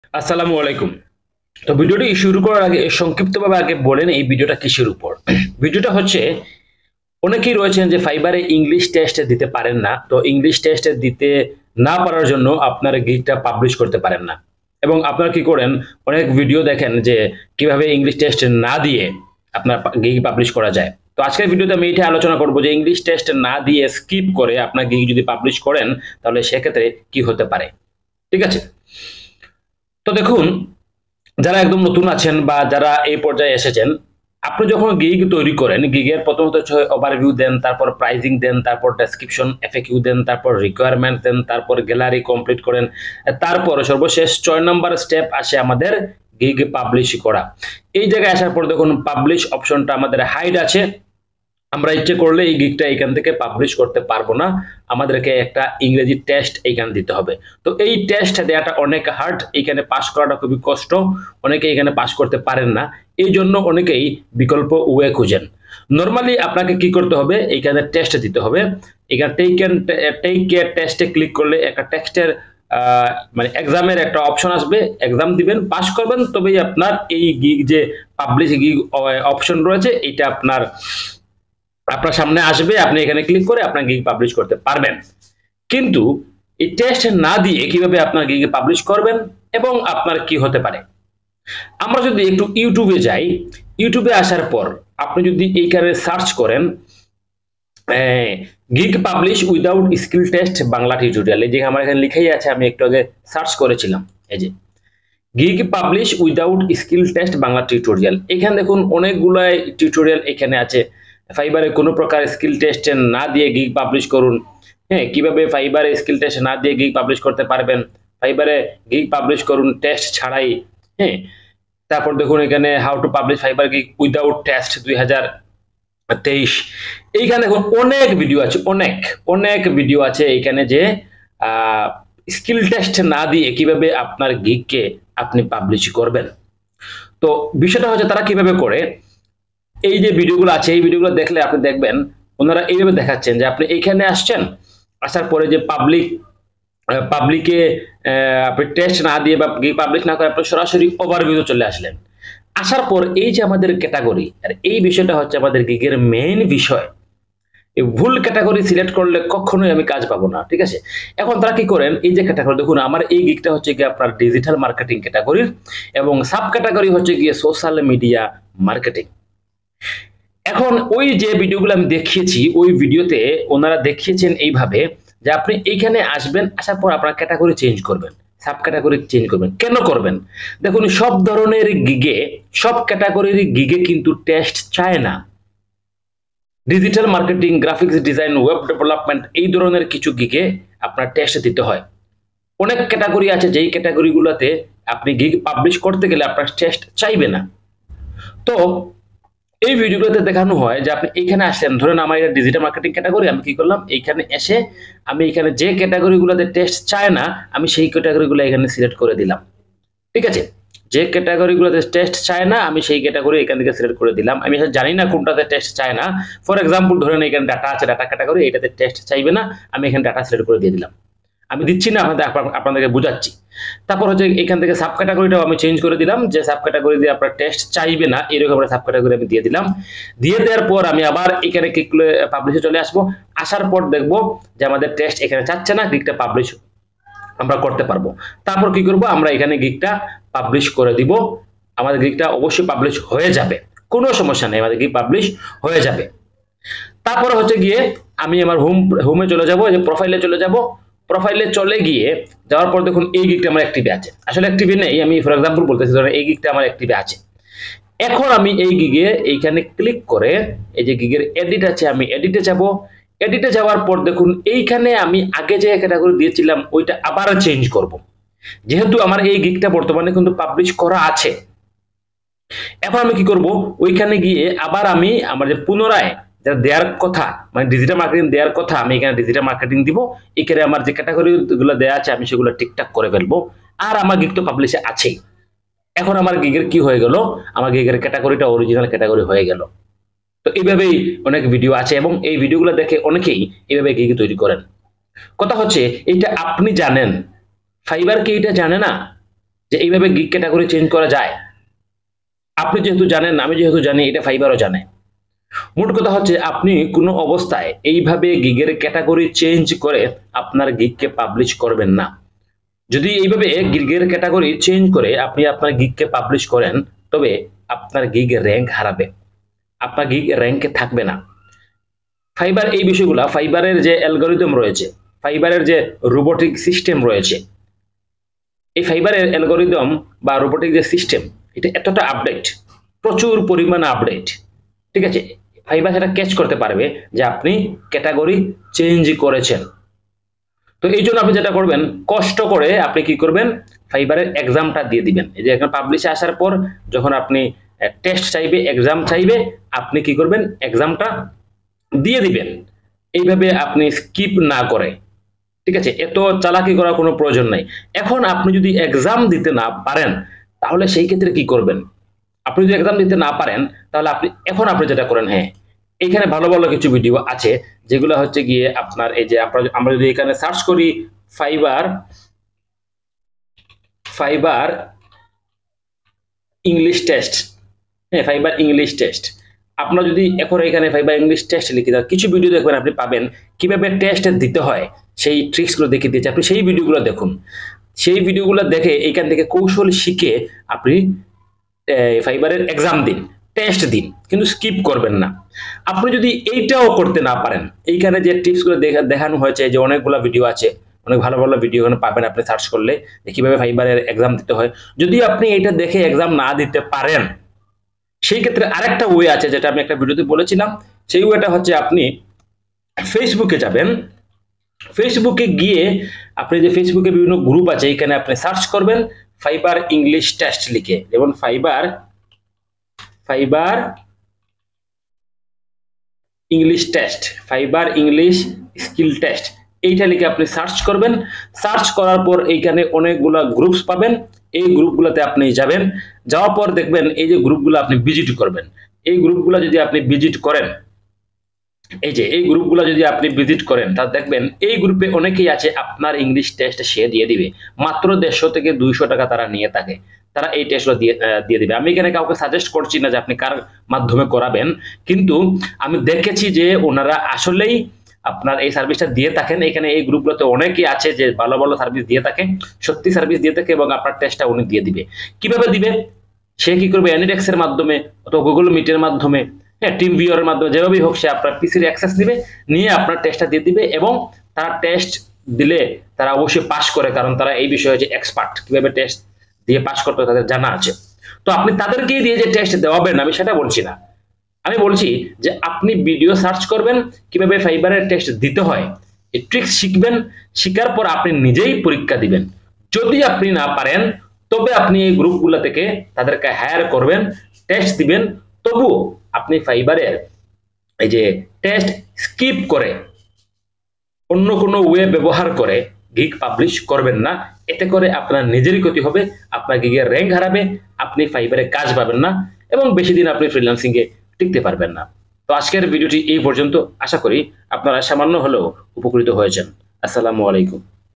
আসসালামু আলাইকুম। তো ভিডিওটি শুরু করার আগে সংক্ষিপ্তভাবে আগে বলেন এই ভিডিওটা কিসের উপর। ভিডিওটা হচ্ছে অনেকেই রয়েছেন যে ফাইবারে ইংলিশ টেস্ট দিতে পারেন না, তো ইংলিশ টেস্ট দিতে না পারার জন্য আপনার গিগটা পাবলিশ করতে পারেন না এবং আপনারা কি করেন অনেক ভিডিও দেখেন যে কিভাবে ইংলিশ টেস্ট না দিয়ে আপনার গিগ পাবলিশ করা যায়। তো আজকের ভিডিওতে আমি এটা আলোচনা করব যে ইংলিশ টেস্ট না দিয়ে স্কিপ করে আপনার গিগ যদি পাবলিশ করেন তাহলে সেক্ষেত্রে কি হতে পারে। ঠিক আছে, তো দেখুন, যারা একদম নতুন আছেন বা যারা এই পর্যায়ে এসেছেন, আপনি যখন গিগ তৈরি করেন গিগের প্রথমত হচ্ছে ওভারভিউ দেন, তারপর প্রাইজিং দেন, তারপর ডেসক্রিপশন এফএকিউ দেন, তারপর রিকোয়ারমেন্ট দেন, তারপর গ্যালারি কমপ্লিট করেন, তারপর সর্বশেষ 6 নম্বর স্টেপ আসে আমাদের গিগ পাবলিশ করা। এই জায়গায় আসার পর দেখুন পাবলিশ অপশনটা আমাদের হাইড আছে। আমরা ইচ্ছে করলে এই গিগটা এখান থেকে পাবলিশ করতে পারবো না, আমাদেরকে একটা ইংরেজি টেস্ট এইখানে দিতে হবে। তো এই টেস্ট দেওয়াটা অনেক হার্ড, এইখানে পাস করাটা খুবই কষ্ট, অনেকে এখানে পাস করতে পারেন না, এই জন্য অনেকেই বিকল্প ওয়ে খুঁজেন। নর্মালি আপনাকে কি করতে হবে, এইখানে টেস্ট দিতে হবে। এখানে টেক কেয়ার টেস্টে ক্লিক করলে একটা টেক্সটের মানে এক্সামের একটা অপশন আসবে, এক্সাম দিবেন, পাস করবেন, তবেই আপনার এই গিগ যে পাবলিশ গিগ অপশন রয়েছে এটা আপনার আপনার সামনে আসবে, আপনি এখানে ক্লিক করে আপনার গিগ পাবলিশ করতে পারবেন। কিন্তু এই টেস্ট না দিয়ে কিভাবে আপনার গিগ পাবলিশ করবেন এবং আপনার কি হতে পারে, আমরা যদি একটু ইউটিউবে যাই, ইউটিউবে আসার পর আপনি যদি এইখানে সার্চ করেন gig publish without skill test Bangla tutorial, এই যে আমার এখানে লিখাই আছে, আমি একটু আগে সার্চ করেছিলাম, এই যে gig publish without skill test Bangla tutorial. এখানে দেখুন অনেকগুলো টিউটোরিয়াল এখানে আছে। ফাইবারে কোনো প্রকার স্কিল টেস্ট না দিয়ে গিগ পাবলিশ করুন, হ্যাঁ, কিভাবে ফাইবারে স্কিল টেস্ট না দিয়ে গিগ পাবলিশ করতে পারবেন, ফাইবারে গিগ পাবলিশ করুন টেস্ট ছাড়াই, হ্যাঁ। তারপর দেখুন এখানে how to publish fibre gig without test 2023। এইখানে দেখুন অনেক ভিডিও আছে, অনেক অনেক ভিডিও আছে এইখানে যে স্কিল টেস্ট না দিয়ে কিভাবে আপনার গিগকে আপনি পাবলিশ করবেন। তো বিষয়টা হচ্ছে তারা কিভাবে করে, এই যে ভিডিওগুলো আছে এই ভিডিওগুলো দেখলে আপনি দেখবেন ওনারা এইভাবে দেখাচ্ছেন যে আপনি এইখানে আসছেন, আসার পরে যে পাবলিকে আপনি টেস্ট না দিয়ে বা পাবলিশ না করে আপনি সরাসরি ওভারভিউতে চলে আসলেন। আসার পর এই যে আমাদের ক্যাটাগরি, আর এই বিষয়টা হচ্ছে আমাদের গিগের মেইন বিষয়, এই ভুল ক্যাটাগরি সিলেক্ট করলে কখনোই আমি কাজ পাবো না। ঠিক আছে, এখন তারা কি করেন, এই যে ক্যাটাগরি দেখুন আমার এই গিগটা হচ্ছে গিয়ে আপনার ডিজিটাল মার্কেটিং ক্যাটাগরির এবং সাব ক্যাটাগরি হচ্ছে গিয়ে সোশ্যাল মিডিয়া মার্কেটিং। এখন ওই যে ভিডিওগুলো আমি দেখিয়েছি ওই ভিডিওতে ওনারা দেখিয়েছেন এইভাবে যে আপনি এইখানে আসবেন, আসার পর আপনার ক্যাটাগরি চেঞ্জ করবেন, সাব ক্যাটাগরি চেঞ্জ করবেন। কেন করবেন, দেখুন সব ধরনের গিগে, সব ক্যাটাগরির গিগে কিন্তু টেস্ট চায় না। Digital marketing, graphics design, web development এই ধরনের কিছু গিগে আপনার টেস্ট দিতে হয়। অনেক ক্যাটাগরি আছে যেই ক্যাটাগরিগুলোতে আপনি গিগ পাবলিশ করতে গেলে আপনার টেস্ট চাইবে না। তো এই ভিডিওগুলোতে দেখানো হয় যে আপনি এইখানে আসলেন, ধরেন আমার এটা ডিজিটাল মার্কেটিং ক্যাটাগরি, আমি কি করলাম এইখানে এসে আমি এখানে যে ক্যাটাগরিগুলোতে টেস্ট চায় না আমি সেই ক্যাটাগরিগুলো এখানে সিলেক্ট করে দিলাম। ঠিক আছে, যে ক্যাটাগরিগুলোতে টেস্ট চায় না আমি সেই ক্যাটাগরি এখান থেকে সিলেক্ট করে দিলাম। আমি জানি না কোনটাতে টেস্ট চায় না, ফর এক্সাম্পল ধরেন এখানে ডাটা আছে, ডাটা ক্যাটাগরি, এটাতে টেস্ট চাইবে না, আমি এখানে ডাটা সিলেক্ট করে দিয়ে দিলাম। আমি দিচ্ছি না, আপনাদেরকে বুঝাচ্ছি। তারপর হচ্ছে এখান থেকে সাব ক্যাটাগরিটাও আমি চেঞ্জ করে দিলাম, যে সাব ক্যাটাগরি দিয়ে আপনার টেস্ট চাইবে না এরকম একটা সাব ক্যাটাগরি আমি দিয়ে দিলাম। দিয়ে দেওয়ার পর আমি আবার এখানে ক্লিক করে পাবলিশে চলে আসবো। আসার পর দেখবো যে আমাদের টেস্ট এখানে চাচ্ছে না, গিগটা পাবলিশ আমরা করতে পারবো। তারপর কি করব, আমরা এখানে গিগটা পাবলিশ করে দিব, আমাদের গিগটা অবশ্যই পাবলিশ হয়ে যাবে, কোনো সমস্যা নেই, আমাদের গিগ পাবলিশ হয়ে যাবে। তারপরে হচ্ছে গিয়ে আমি আমার হোমে চলে যাব, যে প্রোফাইলে চলে যাব। প্রোফাইলে চলে গিয়ে যাওয়ার পর দেখুন এই গিগটা আমার অ্যাক্টিভে আছে, আসলে অ্যাক্টিভে নেই, আমি ফর এক্সাম্পল বলতেছি, ধরেন এই গিগটা আমার অ্যাক্টিভে আছে। এখন আমি এই গিগে এইখানে ক্লিক করে এই যে গিগের এডিট আছে আমি এডিটে যাব। এডিটে যাওয়ার পর দেখুন এইখানে আমি আগে যে ক্যাটাগরি দিয়েছিলাম ওইটা আবার চেঞ্জ করব, যেহেতু আমার এই গিগটা বর্তমানে কিন্তু পাবলিশ করা আছে। এখন আমি কি করব, ওইখানে গিয়ে আবার আমি আমার যে পুনরায় যা দেওয়ার কথা, মানে ডিজিটাল মার্কেটিং দেওয়ার কথা, আমি এখানে ডিজিটাল মার্কেটিং দিব। এখানে আমার যে ক্যাটাগরি গুলো দেওয়া আছে আমি সেগুলো ঠিকঠাক করে ফেলবো, আর আমার গিগ তো পাবলিশে আছেই। এখন আমার গিগের কি হয়ে গেল, আমার গিগের ক্যাটাগরিটা অরিজিনাল ক্যাটাগরি হয়ে গেল। তো এইভাবেই অনেক ভিডিও আছে এবং এই ভিডিওগুলো দেখে অনেকেই এইভাবে গিগ তৈরি করেন। কথা হচ্ছে এইটা আপনি জানেন, ফাইবার কি এটা জানে না? যে এইভাবে গিগ ক্যাটাগরি চেঞ্জ করা যায়। আপনি যেহেতু জানেন, আমি যেহেতু জানি, এটা ফাইবারও জানে। মোট কথা হচ্ছে আপনি কোনো অবস্থায় এইভাবে গিগের ক্যাটাগরি চেঞ্জ করে আপনার গিগকে পাবলিশ করবেন না। যদি এইভাবে গিগের ক্যাটাগরি চেঞ্জ করে আপনি আপনার গিগকে পাবলিশ করেন, তবে আপনার গিগ র্যাঙ্ক হারাবে, আপনার গিগ র্যাঙ্কে থাকবে না। ফাইবার এই বিষয়গুলা, ফাইবারের যে অ্যালগোরিদম রয়েছে, ফাইবারের যে রোবোটিক সিস্টেম রয়েছে, এই ফাইবারের অ্যালগোরিদম বা রোবোটিক যে সিস্টেম, এটা এতটা আপডেট, প্রচুর পরিমাণ আপডেট, ঠিক আছে। ফাইবার সেটা ক্যাচ করতে পারবে যে আপনি ক্যাটাগরি চেঞ্জ করেছেন। তো এই জন্য আপনি যেটা করবেন, কষ্ট করে আপনি কি করবেন, ফাইবারের এক্সামটা দিয়ে দিবেন। এই যে এখন পাবলিশে আসার পর যখন আপনি টেস্ট চাইবে, এক্সাম চাইবে, আপনি কি করবেন, এক্সামটা দিয়ে দিবেন। এইভাবে আপনি স্কিপ না করে, ঠিক আছে, এত চালাকি করার কোনো প্রয়োজন নাই। এখন আপনি যদি এক্সাম দিতে না পারেন, তাহলে সেই ক্ষেত্রে কি করবেন? আপনি যদি এক্সাম দিতে না পারেন, তাহলে আপনি যেটা করেন, হ্যাঁ, এখানে ভালো ভালো কিছু ভিডিও আছে যেগুলো হচ্ছে গিয়ে আপনার, এই যে আমরা যদি এখানে সার্চ করি ফাইবার ফাইবার ইংলিশ টেস্ট, হ্যাঁ, ফাইবার ইংলিশ টেস্ট, আপনারা যদি এখন এখানে ফাইবার ইংলিশ টেস্ট লিখে দেন, কিছু ভিডিও দেখবেন, আপনি পাবেন কিভাবে টেস্ট দিতে হয়, সেই ট্রিক্সগুলো দেখিয়ে দিয়েছে। আপনি সেই ভিডিওগুলো দেখুন, সেই ভিডিওগুলো দেখে এইখান থেকে কৌশল শিখে আপনি ফাইবারের এক্সাম দিন, টেস্ট দিন, কিন্তু স্কিপ করবেন না। আপনি যদি এইটাও করতে না পারেন, এইখানে যে টিপসগুলো দেখানো হয়েছে, যে অনেকগুলো ভিডিও আছে, অনেক ভালো ভালো ভিডিও এখানে পাবেন আপনি সার্চ করলে, যে কিভাবে ফাইবারের এক্সাম দিতে হয়। যদি আপনি এটা দেখে এক্সাম না দিতে পারেন, সেই ক্ষেত্রে আরেকটা ওয়ে আছে, যেটা আমি একটা ভিডিওতে বলেছিলাম। সেই ওয়েটা হচ্ছে আপনি ফেসবুকে যাবেন, ফেসবুকে গিয়ে আপনি যে ফেসবুকে বিভিন্ন গ্রুপ আছে, এখানে আপনি সার্চ করবেন ফাইবার ইংলিশ টেস্ট লিখে, যেমন fibre English test, fibre English skill test, এইটা লিখে আপনি সার্চ করবেন। সার্চ করার পর এইখানে অনেকগুলা গ্রুপস পাবেন, এই গ্রুপগুলোতে আপনি যাবেন, যাওয়ার পর দেখবেন এই যে গ্রুপগুলো আপনি ভিজিট করবেন। এই গ্রুপগুলো যদি আপনি ভিজিট করেন, এই যে এই গ্রুপগুলো যদি আপনি ভিজিট করেন, তা দেখবেন এই গ্রুপে অনেকেই আছে, আপনার ইংলিশ টেস্ট সে দিয়ে দিবে, মাত্র 150 থেকে 200 টাকা তারা নিয়ে থাকে, তারা এই টেস্টগুলো দিয়ে দিবে। আমি এখানে কাউকে সাজেস্ট করছি না যে আপনি কার মাধ্যমে করাবেন, কিন্তু আমি দেখেছি যে ওনারা আসলেই আপনার এই সার্ভিসটা দিয়ে থাকেন। এখানে এই গ্রুপগুলোতে অনেকেই আছে যে ভালো ভালো সার্ভিস দিয়ে থাকে, সত্যি সার্ভিস দিয়ে থাকে, এবং আপনার টেস্টটা উনি দিয়ে দিবে। কিভাবে দিবে? সে কি করবে, অ্যানিডেক্স এর মাধ্যমে অথবা গুগল মিটের মাধ্যমে, হ্যাঁ, টিম ভিউয়ারের মাধ্যমে, যেভাবেই হোক সে আপনার পিসির অ্যাক্সেস দিবে, নিয়ে আপনার টেস্টটা দিয়ে দিবে। এবং তারা টেস্ট দিলে তারা অবশ্যই পাস করে, কারণ তারা এই বিষয়ে যে এক্সপার্ট, কিভাবে টেস্ট দিয়ে পাস করতে হয় তাদের জানা আছে। তো আপনি তাদেরকেই দিয়ে যে টেস্ট দেওয়াবেন, আমি সেটা বলছি না। আমি বলছি যে আপনি ভিডিও সার্চ করবেন, কিভাবে ফাইবারের টেস্ট দিতে হয়, এই ট্রিক্স শিখবেন, শিখার পর আপনি নিজেই পরীক্ষা দিবেন। যদি আপনি না পারেন, তবে আপনি এই গ্রুপগুলো থেকে তাদেরকে হায়ার করবেন, টেস্ট দিবেন। তবুও আপনি ফাইবারের এই যে টেস্ট স্কিপ করে অন্য কোনো ওয়ে ব্যবহার করে গিগ পাবলিশ করবেন না। এতে করে আপনার নিজেরই ক্ষতি হবে, আপনার গিগের র্যাঙ্ক হারাবে, আপনি ফাইবারে কাজ পাবেন না, এবং বেশি দিন আপনি ফ্রিল্যান্সিং এ টিকতে পারবেন না। তো আজকের ভিডিওটি এই পর্যন্ত। আশা করি আপনারা সামান্য হলেও উপকৃত হয়েছেন। আসসালামু আলাইকুম।